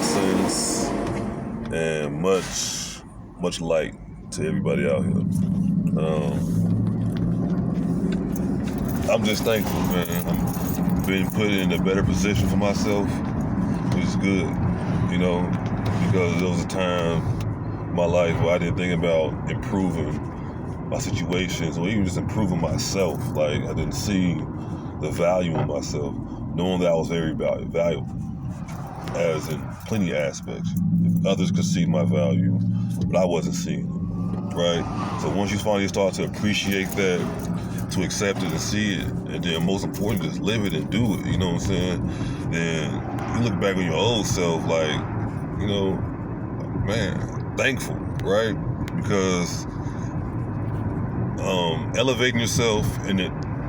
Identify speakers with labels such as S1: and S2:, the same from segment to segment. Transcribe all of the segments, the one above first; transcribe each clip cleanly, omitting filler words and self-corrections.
S1: blessings and much light to everybody out here. I'm just thankful, man. I'm being put in a better position for myself, which is good, because there was a time in my life where I didn't think about improving my situations or even just improving myself. Like, I didn't see the value in myself, knowing that I was very valuable, as in plenty of aspects. If others could see my value, but I wasn't seeing it, right? So once you finally start to appreciate that, to accept it and see it, and then most importantly, just live it and do it, you know what I'm saying? Then you look back on your old self like, man, thankful, right? Because elevating yourself and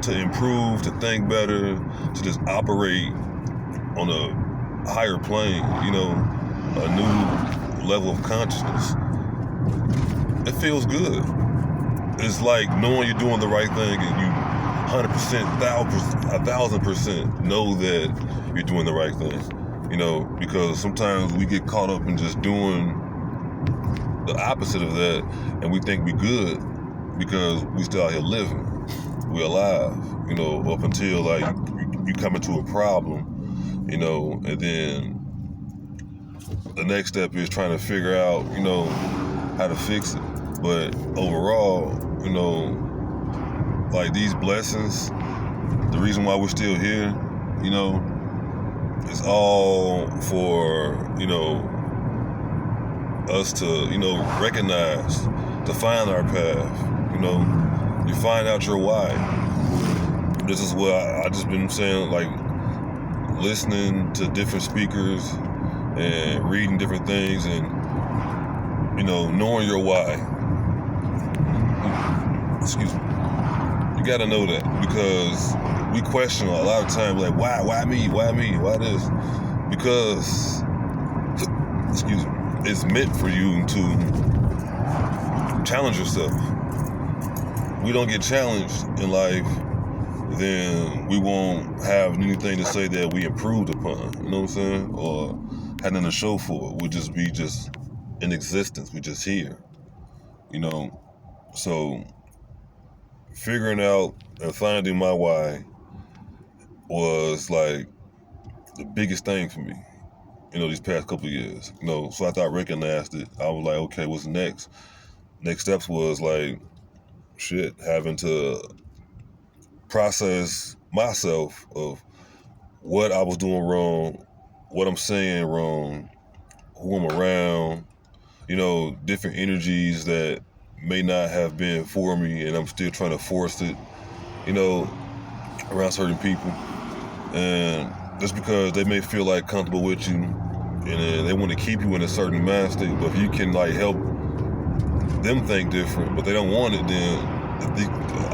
S1: to improve, to think better, to just operate on a higher plane, a new level of consciousness. It feels good. It's like knowing you're doing the right thing and you 100%, 1,000% know that you're doing the right thing, because sometimes we get caught up in just doing the opposite of that, and we think we good because we still out here living. We're alive, up until like you come into a problem, and then the next step is trying to figure out, how to fix it. But overall, like these blessings, the reason why we're still here, it's all for, us to, recognize, to find our path, you find out your why. This is what I just been saying, like listening to different speakers and reading different things and, knowing your why. Excuse me. You gotta know that, because we question a lot of times, like, why me? Why me? Why this? Because, excuse me, it's meant for you to challenge yourself. We don't get challenged in life, then we won't have anything to say that we improved upon, you know what I'm saying? Or had nothing to show for it. We'll just be in existence. We're just here, So figuring out and finding my why was like the biggest thing for me, these past couple of years. So after I recognized it, I was like, okay, what's next? Next steps was like, having to process myself of what I was doing wrong, what I'm saying wrong, who I'm around, different energies that may not have been for me, and I'm still trying to force it, around certain people. And just because they may feel like comfortable with you, and they want to keep you in a certain mind state, but if you can like help them think different, but they don't want it, then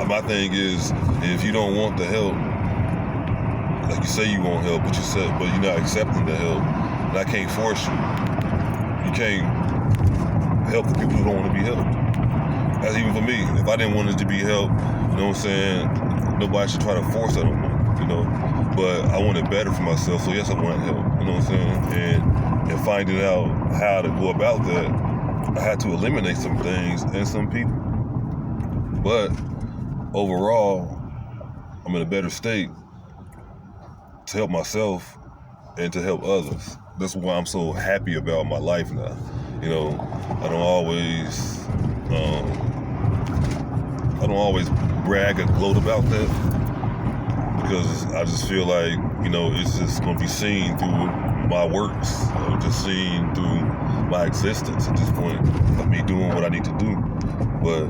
S1: my thing is, if you don't want the help, like you say you won't help, but you're not accepting the help, and I can't force you. You can't help the people who don't want to be helped. That's even for me. If I didn't want it to be helped, you know what I'm saying? Nobody should try to force it on me, But I want it better for myself, so yes, I want help, you know what I'm saying? And finding out how to go about that, I had to eliminate some things and some people. But overall, I'm in a better state to help myself and to help others. That's why I'm so happy about my life now. I don't always brag and gloat about that, because I just feel like, it's just going to be seen through my works, or just seen through my existence at this point of me doing what I need to do. But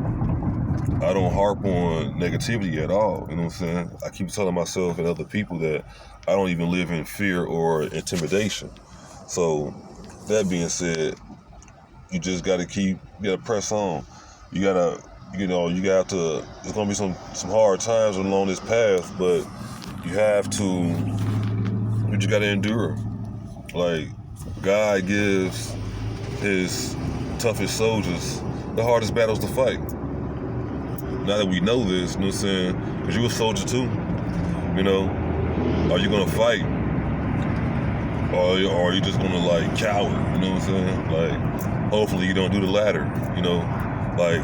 S1: I don't harp on negativity at all, you know what I'm saying? I keep telling myself and other people that I don't even live in fear or intimidation. So that being said, you just got to press on. You got to, there's going to be some hard times along this path, but you just got to endure. Like, God gives his toughest soldiers the hardest battles to fight. Now that we know this, you know what I'm saying? Because you're a soldier too, Are you going to fight or you just gonna like cower, you know what I'm saying? Like, hopefully you don't do the latter, you know? Like,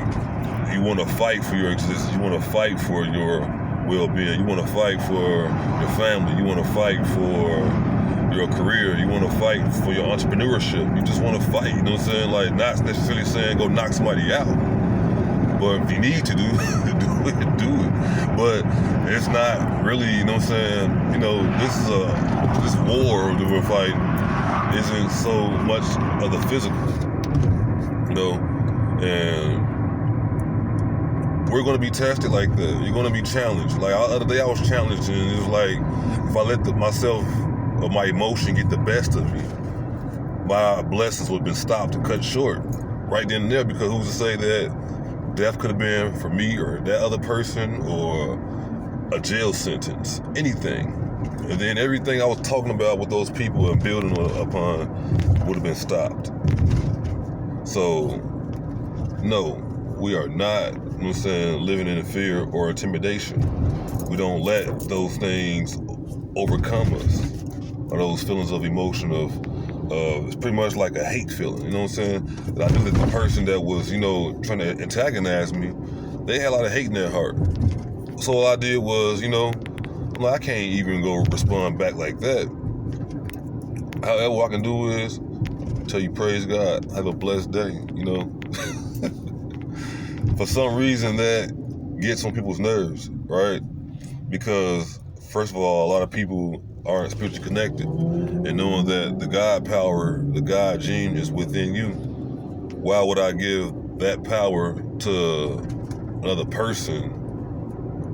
S1: you wanna fight for your existence, you wanna fight for your well-being, you wanna fight for your family, you wanna fight for your career, you wanna fight for your entrepreneurship, you just wanna fight, you know what I'm saying? Like, not necessarily saying go knock somebody out, but if you need to do it, do it. But it's not really, you know what I'm saying, you know, this war that we're fighting isn't so much of the physical, you know, and we're going to be tested like that. You're going to be challenged. Like, the other day I was challenged, and it was like, if I let myself or my emotion get the best of me, my blessings would have been stopped and cut short right then and there, because who's to say that death could have been for me or that other person, or a jail sentence, anything. And then everything I was talking about with those people and building upon would have been stopped. So, no, we are not, you know what I'm saying, living in fear or intimidation. We don't let those things overcome us, or those feelings of emotion of it's pretty much like a hate feeling, you know what I'm saying? And I knew that the person that was, you know, trying to antagonize me, they had a lot of hate in their heart. So all I did was, you know, I'm like, I can't even go respond back like that. However, what I can do is tell you, praise God, have a blessed day, you know? For some reason, that gets on people's nerves, right? Because, first of all, a lot of people aren't spiritually connected, and knowing that the God power, the God gene is within you, why would I give that power to another person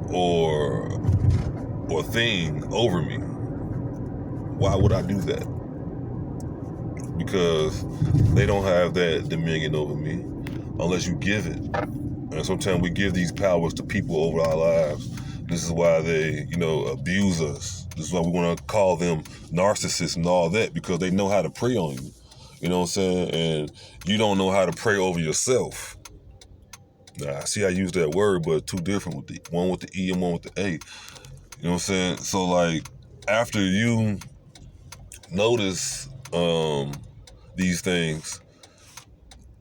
S1: or thing over me? Why would I do that? Because they don't have that dominion over me unless you give it. And sometimes we give these powers to people over our lives. This is why they, you know, abuse us. This is why we want to call them narcissists and all that, because they know how to prey on you. You know what I'm saying? And you don't know how to pray over yourself. Now, I see I use that word, but two different, with one with the E and one with the A. You know what I'm saying? So, like, after you notice these things,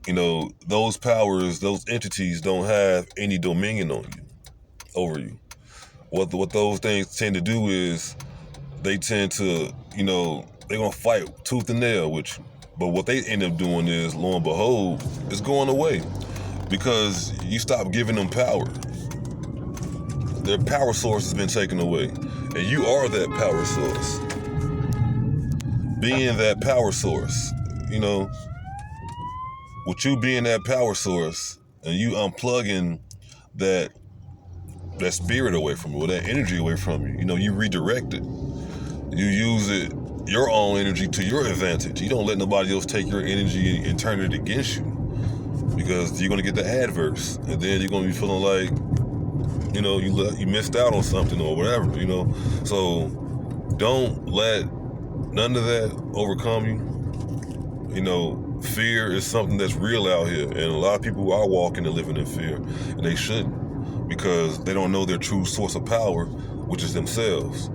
S1: you know, those powers, those entities don't have any dominion on you, over you. What those things tend to do is they tend to, you know, they're going to fight tooth and nail with you. But what they end up doing is, lo and behold, it's going away, because you stop giving them power. Their power source has been taken away, and you are that power source. Being that power source, you know, with you being that power source and you unplugging that spirit away from you, or that energy away from you, you know, you redirect it. You use it, your own energy, to your advantage. You don't let nobody else take your energy and turn it against you, because you're going to get the adverse, and then you're going to be feeling like, you know, you missed out on something or whatever, you know. So don't let none of that overcome you. You know, fear is something that's real out here, and a lot of people are walking and living in fear, and they shouldn't, because they don't know their true source of power, which is themselves,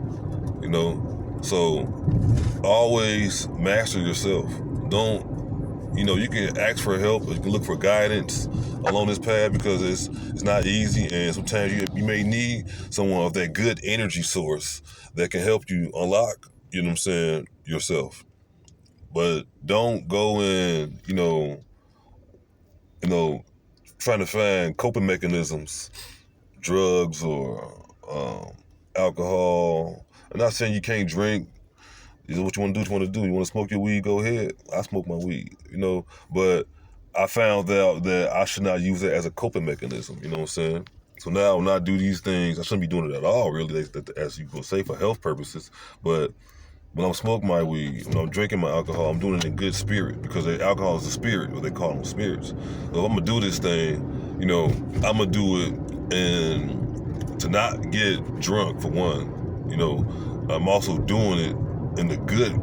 S1: you know. So always master yourself. Don't, you know, you can ask for help, you can look for guidance along this path, because it's not easy, and sometimes you may need someone of that good energy source that can help you unlock, you know what I'm saying, yourself. But don't go in, you know, trying to find coping mechanisms, drugs or alcohol. I'm not saying you can't drink. Is what you want to do, what you want to do. You want to smoke your weed, go ahead. I smoke my weed, you know. But I found out that I should not use it as a coping mechanism, you know what I'm saying? So now when I do these things, I shouldn't be doing it at all, really, as you will say, for health purposes. But when I'm smoking my weed, when I'm drinking my alcohol, I'm doing it in good spirit, because alcohol is a spirit, what they call them, spirits. So if I'm going to do this thing, you know, I'm going to do it and to not get drunk, for one. You know, I'm also doing it in the good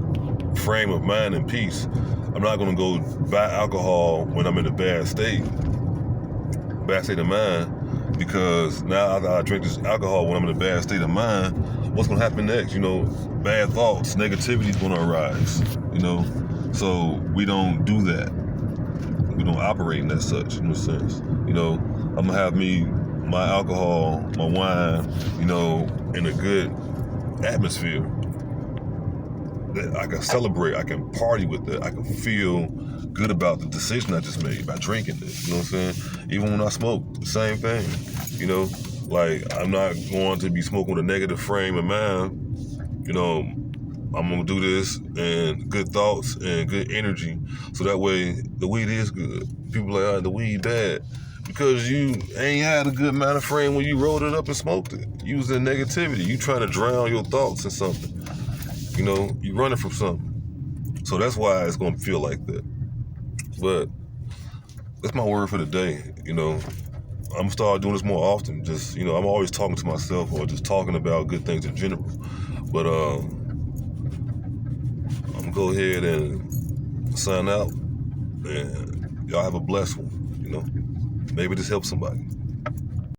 S1: frame of mind and peace. I'm not going to go buy alcohol when I'm in a bad state of mind, because now I drink this alcohol when I'm in a bad state of mind, what's gonna happen next? You know, bad thoughts, negativity is gonna arise. You know, so we don't do that. We don't operate in that such, in a sense. You know, I'm gonna have my alcohol, my wine, you know, in a good atmosphere that I can celebrate, I can party with it, I can feel good about the decision I just made by drinking this. You know what I'm saying? Even when I smoke, the same thing. You know, like I'm not going to be smoking with a negative frame of mind. You know, I'm gonna do this and good thoughts and good energy, so that way the weed is good. People are like, oh, the weed bad, because you ain't had a good mind of frame when you rolled it up and smoked it. You was in negativity. You trying to drown your thoughts in something. You know, you running from something. So that's why it's gonna feel like that. But that's my word for the day. You know, I'm gonna start doing this more often. Just, you know, I'm always talking to myself or just talking about good things in general. But I'm gonna go ahead and sign out, and y'all have a blessed one. You know, maybe this helps somebody.